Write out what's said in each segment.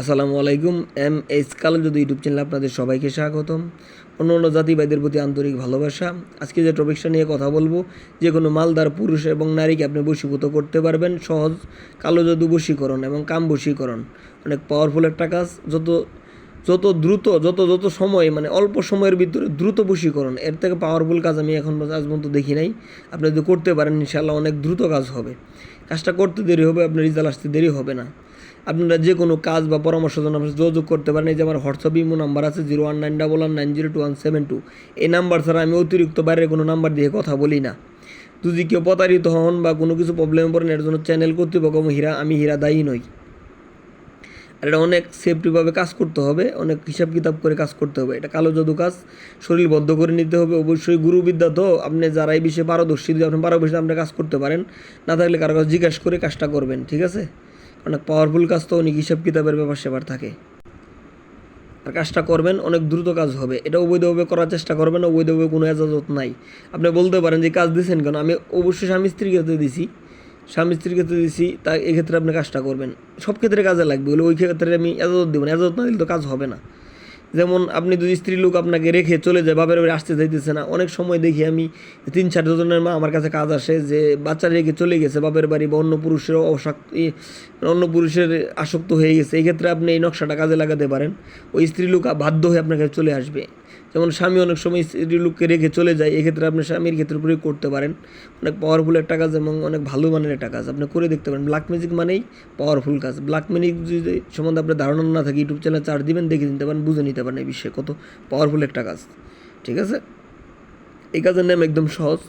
আসসালামু আলাইকুম। এম কালো যদি ইউটিউব চ্যানেলে আপনাদের সবাইকে স্বাগতম। অন্য অন্য জাতিবাদের প্রতি আন্তরিক ভালোবাসা। আজকে যে টপিকটা নিয়ে কথা বলবো, যে কোনো মালদার পুরুষ এবং নারীকে আপনি বশীভূত করতে পারবেন। সহজ কালো জাদু বশীকরণ এবং কাম বশীকরণ অনেক পাওয়ারফুল একটা কাজ। যত যত দ্রুত যত সময় মানে অল্প সময়ের ভিতরে দ্রুত বশীকরণ, এর থেকে পাওয়ারফুল কাজ আমি এখন আজ পর্যন্ত দেখি নাই। আপনি যদি করতে পারেন ইনশাআল্লাহ অনেক দ্রুত কাজ হবে। কাজটা করতে দেরি হবে, আপনার রেজাল্ট আসতে দেরি হবে না। আপনারা যে কোনো কাজ বা পরামর্শের জন্য আপনারা যোগাযোগ করতে পারেন। এই যে আমার হোয়াটসঅ্যাপ ইমো নাম্বার আছে 01911902172। এই নাম্বার ছাড়া আমি অতিরিক্ত বাইরের কোনো নাম্বার দিয়ে কথা বলি না। যদি কেউ প্রতারিত হন বা কোনো কিছু প্রবলেমে পড়েন, এর জন্য চ্যানেল কর্তৃপক্ষ আমি হীরা দায়ী নই। আর এটা অনেক সেফটিভাবে কাজ করতে হবে, অনেক হিসাব কিতাব করে কাজ করতে হবে। এটা কালো জাদু কাজ, শরীর বদ্ধ করে নিতে হবে। অবশ্যই গুরুবিদ্যা তো আপনি যারা এই বিষয়ে পারদর্শী, যদি আপনি পারদর্শী আপনি কাজ করতে পারেন, না থাকলে কারো কাছে জিজ্ঞাসা করে কাজটা করবেন, ঠিক আছে? অনেক পাওয়ারফুল কাজ তো, অনেক হিসাব কিতাবের ব্যাপার সেবার থাকে। আর কাজটা করবেন, অনেক দ্রুত কাজ হবে। এটা অবৈধভাবে করার চেষ্টা করবেন, অবৈধভাবে কোনো এজাজত নাই। আপনি বলতে পারেন যে কাজ দিয়েছেন কেন, আমি অবশ্যই স্বামী স্ত্রীর ক্ষেত্রে দিছি, তাই এক্ষেত্রে আপনি কাজটা করবেন। সব ক্ষেত্রে কাজে লাগবে, ওই ক্ষেত্রে আমি এজাজত দেবো না। এজাজত না দিলে তো কাজ হবে না। যেমন আপনি যদি স্ত্রী লোক আপনাকে রেখে চলে যায়, বাপের বাড়ি আসতে চাইতেছে না, অনেক সময় দেখি আমি 3-4 জনের মা আমার কাছে কাজ আসে যে বাচ্চা রেখে চলে গেছে বাপের বাড়ি, বা অন্য পুরুষের আসক্ত হয়ে গেছে। এই ক্ষেত্রে আপনি এই নকশাটা কাজে লাগাতে পারেন। ওই স্ত্রী লোক বাধ্য হয়ে আপনার কাছে চলে আসবে। যেমন স্বামী অনেক সময় স্ত্রী লোককে রেখে চলে যায়, এক্ষেত্রে আপনি স্বামীর ক্ষেত্রে প্রয়োগ করতে পারেন। অনেক পাওয়ারফুল একটা কাজ এবং অনেক ভালো মানের একটা কাজ, আপনি করে দেখতে পারেন। ব্ল্যাক ম্যাজিক মানেই পাওয়ারফুল কাজ। ব্ল্যাক ম্যাজিক যদি সম্বন্ধে আপনার ধারণা না থাকে, ইউটিউব চ্যানেল চার্জ দিবেন, দেখে নিতে পারেন, বুঝে নিতে পারেন এই বিষয়ে কত পাওয়ারফুল একটা কাজ, ঠিক আছে? এই কাজের নাম একদম সহজ।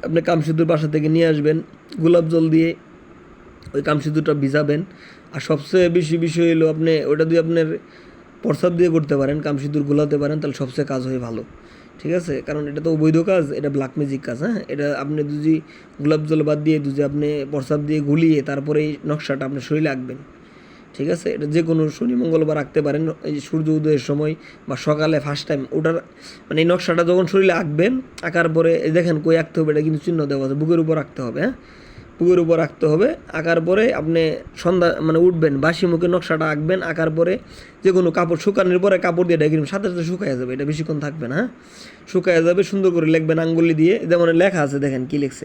আপনি কামসিঁদুর বাসা থেকে নিয়ে আসবেন, গোলাপ জল দিয়ে ওই কামসিঁদুরটা ভিজাবেন। আর সবচেয়ে বেশি বিষয় হলো আপনি ওটা দিয়ে আপনার প্রসাদ দিয়ে করতে পারেন, কামসিঁদুর গোলাতে পারেন, তাহলে সবচেয়ে কাজ হয় ভালো, ঠিক আছে? কারণ এটা তো অবৈধ কাজ, এটা ব্ল্যাক ম্যাজিক কাজ। হ্যাঁ, এটা আপনি যদি গোলাপ জল বাদ দিয়ে যদি আপনি প্রসাদ দিয়ে গুলিয়ে তারপরে এই নকশাটা আপনার শরীরে আঁকবেন, ঠিক আছে? এটা যে কোনো শনি মঙ্গলবার আঁকতে পারেন, এই সূর্য উদয়ের সময় বা সকালে ফার্স্ট টাইম ওটার মানে এই নকশাটা যখন শরীরে আঁকবেন, আঁকার পরে এই দেখেন কই আঁকতে হবে, এটা কিন্তু চিহ্ন দেওয়া আছে, বুকের উপর আঁকতে হবে। হ্যাঁ, বুকের উপর আঁকতে হবে। আঁকার পরে আপনি সন্ধ্যা মানে উঠবেন, বাসি মুখে নকশাটা আঁকবেন। আঁকার পরে যে কোনো কাপড় শুকানোর পরে কাপড় দিয়ে ঢেকে সাথে সাথে শুকাইয়া যাবে, এটা বেশিক্ষণ থাকবে না। হ্যাঁ, শুকাইয়া যাবে। সুন্দর করে লিখবেন আঙ্গুলি দিয়ে, যেমন লেখা আছে দেখেন কি লিখছে।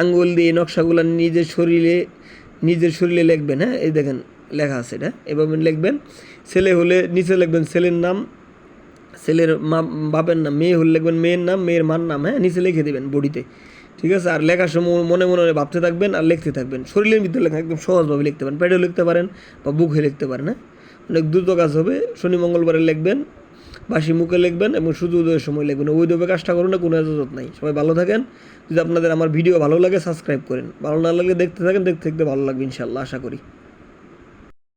আঙ্গুল দিয়ে নকশাগুলো নিজের শরীরে লিখবেন। হ্যাঁ, এই দেখেন লেখা আছে, এটা এভাবে লিখবেন। ছেলে হলে নিচে লিখবেন ছেলের নাম, ছেলের বাপের নাম। মেয়ে হলে লিখবেন মেয়ের নাম, মেয়ের মার নাম। হ্যাঁ, নিচে লিখে দেবেন বডিতে, ঠিক আছে? আর লেখার সময় মনে মনে ভাবতে থাকবেন আর লিখতে থাকবেন। শরীরের ভিতরে লেখা একদম সহজভাবে লিখতে পারেন, পেটেও লিখতে পারেন বা বুকে লিখতে পারেন। হ্যাঁ, অনেক দ্রুত কাজ হবে। শনি মঙ্গলবারে লিখবেন, বাসি মুখে লিখবেন এবং সূর্য উদয়ের সময় লিখবেন। ওইভাবে কাজটা করুন না, কোনো এজাজত নাই। সবাই ভালো থাকেন। যদি আপনাদের আমার ভিডিও ভালো লাগে সাবস্ক্রাইব করেন, ভালো না লাগলে দেখতে থাকেন, দেখতে ভালো লাগবে ইনশাআল্লাহ, আশা করি।